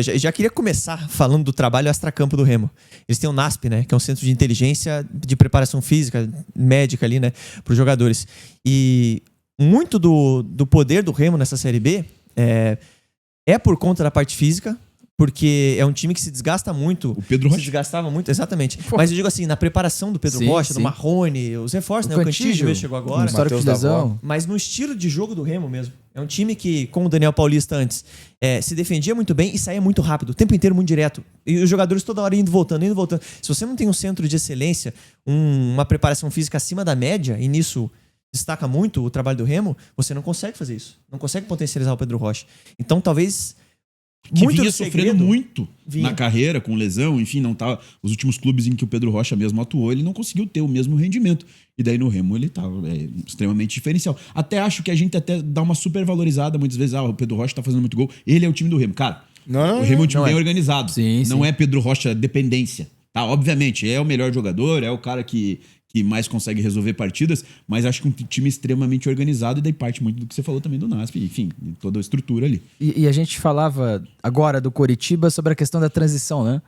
eu já queria começar falando do trabalho extracampo do Remo. Eles têm o NASP, né? Que é um centro de inteligência de preparação física, médica ali, né? Para os jogadores. E muito do poder do Remo nessa Série B é por conta da parte física, porque é um time que se desgasta muito. O Pedro Rocha. Se desgastava muito, exatamente. Pô. Mas eu digo assim, na preparação do Pedro Rocha, do Marrone, os reforços, né? O Cantígio chegou agora. Histórico de lesão. Mas no estilo de jogo do Remo mesmo. É um time que, como o Daniel Paulista antes, se defendia muito bem e saía muito rápido, o tempo inteiro muito direto. E os jogadores toda hora indo e voltando. Se você não tem um centro de excelência, uma preparação física acima da média, e nisso destaca muito o trabalho do Remo, você não consegue fazer isso. Não consegue potencializar o Pedro Rocha. Então, talvez... Que muito vinha sofrendo muito na carreira, com lesão, enfim, não tá. Os últimos clubes em que o Pedro Rocha mesmo atuou, ele não conseguiu ter o mesmo rendimento. E daí no Remo ele tá extremamente diferencial. Até acho que a gente até dá uma super valorizada muitas vezes. O Pedro Rocha tá fazendo muito gol. Ele é o time do Remo. Cara, o Remo é um time bem organizado. Sim, não é Pedro Rocha dependência. Tá, obviamente, é o melhor jogador, é o cara que mais consegue resolver partidas, mas acho que um time extremamente organizado, e daí parte muito do que você falou também do NASP, enfim, toda a estrutura ali. E a gente falava agora do Coritiba sobre a questão da transição, né?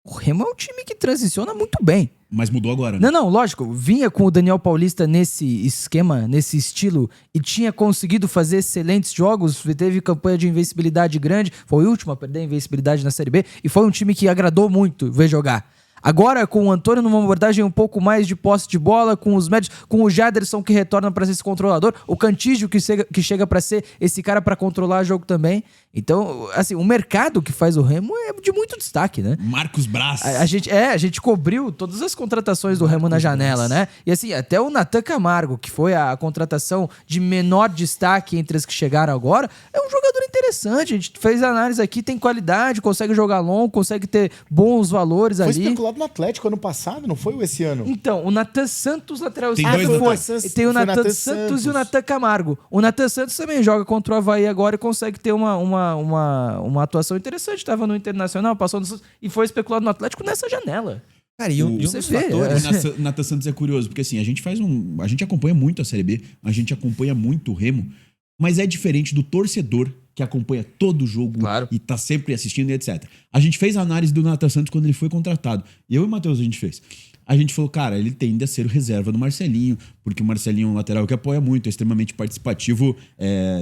O Remo é um time que transiciona muito bem. Mas mudou agora, né? Não, lógico. Vinha com o Daniel Paulista nesse esquema, nesse estilo, e tinha conseguido fazer excelentes jogos, teve campanha de invencibilidade grande, foi o último a perder a invencibilidade na Série B, e foi um time que agradou muito ver jogar. Agora, com o Antônio numa abordagem um pouco mais de posse de bola, com os médios, com o Jaderson que retorna para ser esse controlador, o Cantígio que chega para ser esse cara para controlar o jogo também. Então, assim, o mercado que faz o Remo é de muito destaque, né? Marcos Braz. A gente cobriu todas as contratações do Remo na janela, né? E assim, até o Natan Camargo, que foi a contratação de menor destaque entre as que chegaram agora, é um jogador interessante. A gente fez a análise aqui, tem qualidade, consegue jogar longo, consegue ter bons valores ali. Foi especulado no Atlético ano passado, não foi esse ano? Então, o Natan Santos, lateral Tem esquerdo, dois tem o Natan Santos e o Natan Camargo. O Natan Santos também joga contra o Avaí agora e consegue ter uma atuação interessante. Estava no Internacional, passou no Santos e foi especulado no Atlético nessa janela. Cara, e um dos fatores... O Natan Santos é curioso, porque assim, a gente acompanha muito a Série B, a gente acompanha muito o Remo, mas é diferente do torcedor que acompanha todo o jogo, claro, e tá sempre assistindo e etc. A gente fez a análise do Natan Santos quando ele foi contratado. Eu e o Matheus a gente fez. A gente falou, cara, ele tende a ser o reserva do Marcelinho, porque o Marcelinho é um lateral que apoia muito, é extremamente participativo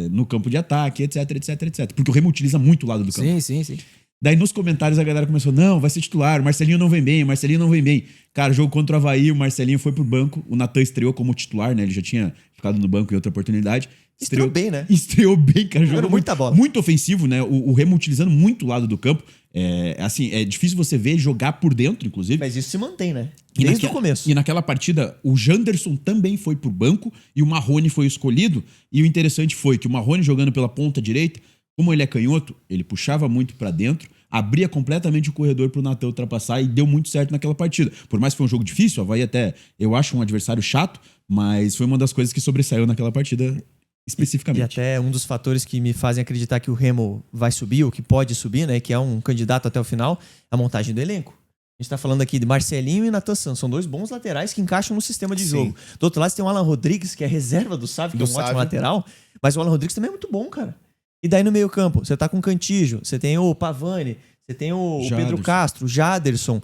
no campo de ataque, etc, etc, etc. Porque o Remo utiliza muito o lado do campo. Sim. Daí nos comentários a galera começou, não, vai ser titular, o Marcelinho não vem bem, o Marcelinho não vem bem. Cara, jogo contra o Avaí, o Marcelinho foi pro banco, o Natan estreou como titular, né? Ele já tinha ficado no banco em outra oportunidade. Estreou bem, né? Estreou bem, cara. Jogou muita bola. Muito ofensivo, né? O Remo utilizando muito o lado do campo. É difícil você ver jogar por dentro, inclusive. Mas isso se mantém, né? Desde o começo. E naquela partida, o Janderson também foi pro banco e o Marrone foi escolhido. E o interessante foi que o Marrone jogando pela ponta direita, como ele é canhoto, ele puxava muito pra dentro, abria completamente o corredor pro Natan ultrapassar e deu muito certo naquela partida. Por mais que foi um jogo difícil, o Avaí até, eu acho, um adversário chato, mas foi uma das coisas que sobressaiu naquela partida especificamente. E até um dos fatores que me fazem acreditar que o Remo vai subir, ou que pode subir, né, que é um candidato até o final, é a montagem do elenco. A gente tá falando aqui de Marcelinho e Natan Santos. São dois bons laterais que encaixam no sistema de jogo. Do outro lado, você tem o Alan Rodrigues, que é reserva do Sávio, que é um ótimo lateral. Mas o Alan Rodrigues também é muito bom, cara. E daí no meio campo, você tá com o Cantígio, você tem o Pavani, você tem o Pedro Castro, o Jaderson,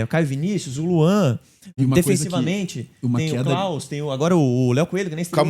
o Caio Vinícius, o Luan. Defensivamente, tem o Klaus, tem agora o Léo Coelho, que nem estreou.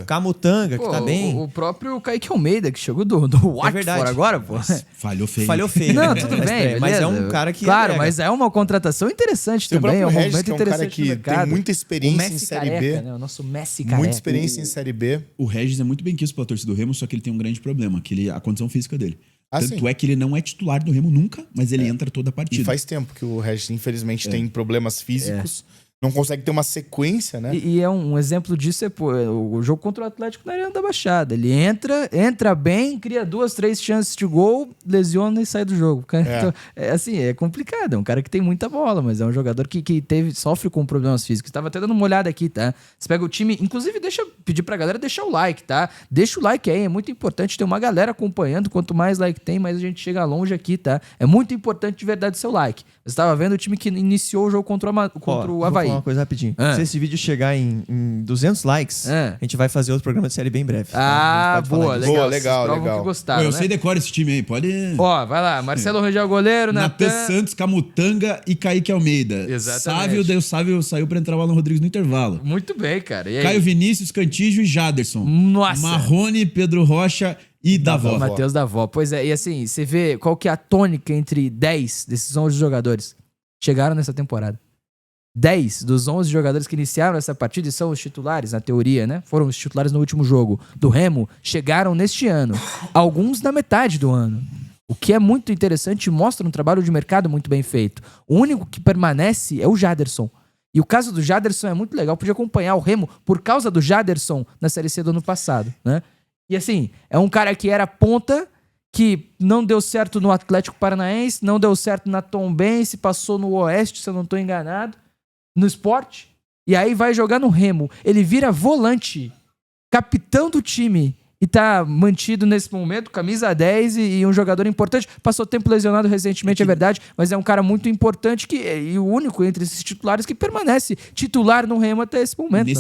Camutanga, que tá bem. O próprio Kaique Almeida, que chegou do Watford agora, pô. Falhou feio. Não, tudo bem, mas é um cara que... Claro, mas é uma contratação interessante também. É um movimento interessante no mercado. Tem muita experiência em Série B. Né? O nosso Messi careca. Muita experiência em Série B. O Regis é muito bem quisto pela torcida do Remo, só que ele tem um grande problema, a condição física dele. Tanto é que ele não é titular do Remo nunca, mas ele entra toda a partida. E faz tempo que o Regis, infelizmente, tem problemas físicos. Não consegue ter uma sequência, né? E é um exemplo disso, o jogo contra o Atlético na Arena da Baixada. Ele entra bem, cria 2, 3 chances de gol, lesiona e sai do jogo. Então, é complicado. É um cara que tem muita bola, mas é um jogador que sofre com problemas físicos. Estava até dando uma olhada aqui, tá? Você pega o time... Inclusive, pedir pra galera deixar o like, tá? Deixa o like aí, é muito importante ter uma galera acompanhando. Quanto mais like tem, mais a gente chega longe aqui, tá? É muito importante de verdade o seu like. Você estava vendo o time que iniciou o jogo contra o Avaí. falar uma coisa rapidinho. Ah. Se esse vídeo chegar em 200 likes, Ah. a gente vai fazer outro programa de série bem breve. Ah, A gente pode falar boa, disso. legal. Boa, legal, Vocês provam legal. que gostaram, Eu né? sei decora esse time aí, pode... Ó, vai lá. Marcelo Rangel, goleiro. Natan Natan. Santos, Camutanga e Kaique Almeida. Exatamente. Sávio saiu pra entrar o Alan Rodrigues no intervalo. Muito bem, cara. E aí? Caio Vinícius, Cantígio e Jaderson. Nossa. Marrone, Pedro Rocha e Davó. Matheus Davó. Pois é, e assim, você vê qual que é a tônica entre 10 desses 11 jogadores. Chegaram nessa temporada. 10 dos 11 jogadores que iniciaram essa partida e são os titulares, na teoria, né? Foram os titulares no último jogo do Remo, chegaram neste ano. Alguns na metade do ano. O que é muito interessante e mostra um trabalho de mercado muito bem feito. O único que permanece é o Jaderson. E o caso do Jaderson é muito legal. Eu podia acompanhar o Remo por causa do Jaderson na Série C do ano passado, né? E assim, é um cara que era ponta, que não deu certo no Atlético Paranaense, não deu certo na Tombense, passou no Oeste, se eu não estou enganado, no Sport, e aí vai jogar no Remo. Ele vira volante, capitão do time, e tá mantido nesse momento, camisa 10 e um jogador importante. Passou tempo lesionado recentemente, é verdade, mas é um cara muito importante e o único entre esses titulares que permanece titular no Remo até esse momento.